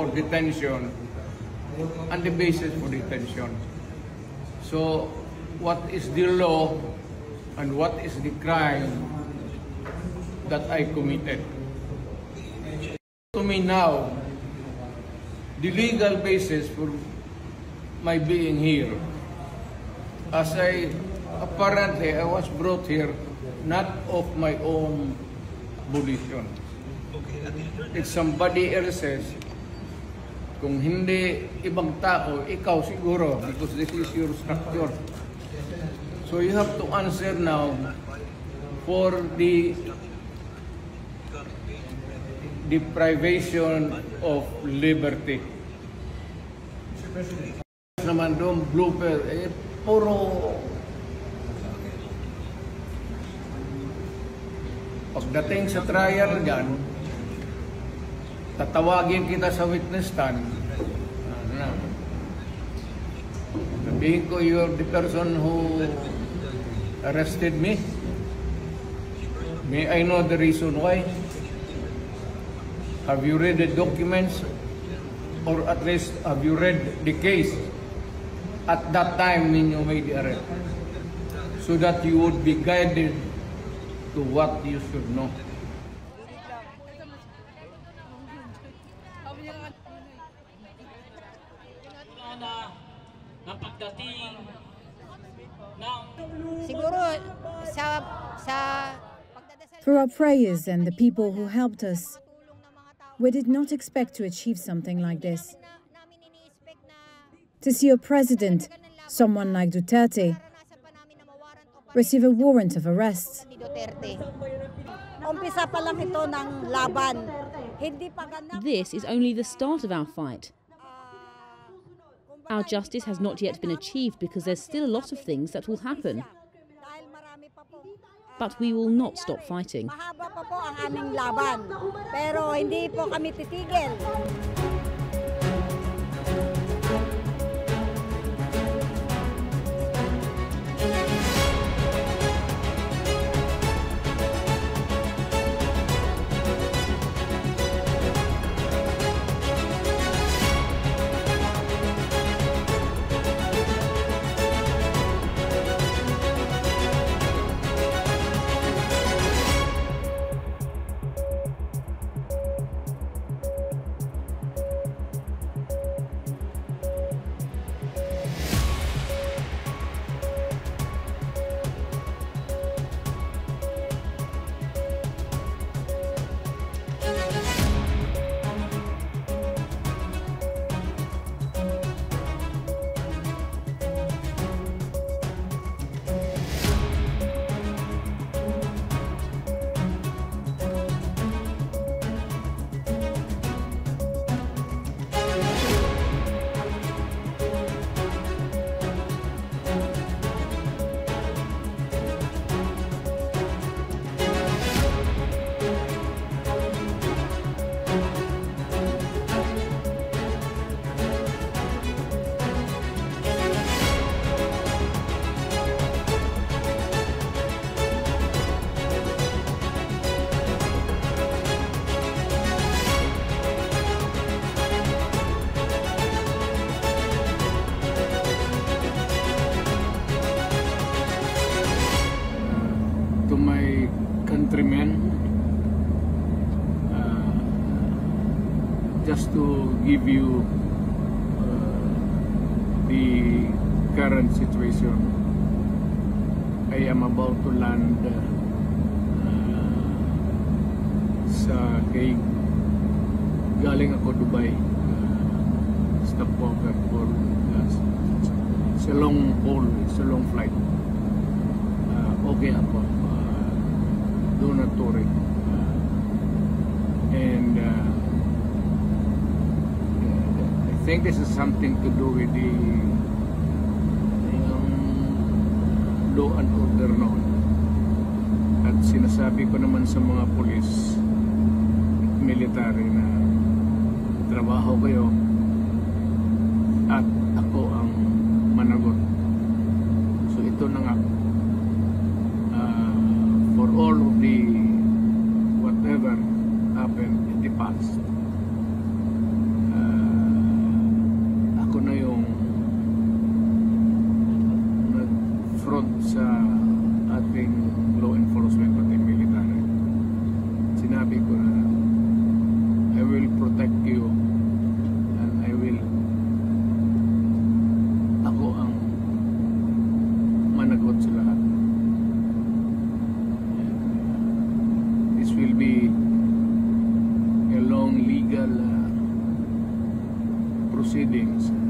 for detention and the basis for detention. So, what is the law and what is the crime that I committed? To me now, the legal basis for my being here, as apparently I was brought here not of my own volition. It's somebody else's. Kung hindi ibang tao, ikaw siguro, because this is your structure. So you have to answer now for the deprivation of liberty. Naman doon, blooper, puro pagdating sa trial dyan, tatawagin kita sa witness stand. Sabihin ko, you're the person who arrested me. May I know the reason why? Have you read the documents? Or at least, have you read the case at that time when you made the arrest? So that you would be guided to what you should know. Through our prayers and the people who helped us, we did not expect to achieve something like this. To see a president, someone like Duterte, receive a warrant of arrest. This is only the start of our fight. Our justice has not yet been achieved because there's still a lot of things that will happen. But we will not stop fighting. To my countrymen, just to give you the current situation, I am about to land sa Hague. Galing ako Dubai, stopover for it's a long haul, it's a long flight. Okay ako. Do not worry. And I think this is something to do with the law and order noon. At sinasabi ko naman sa mga pulis at military na trabaho kayo at ako ang managot. So ito na nga. For all of the whatever happened in the past, proceedings.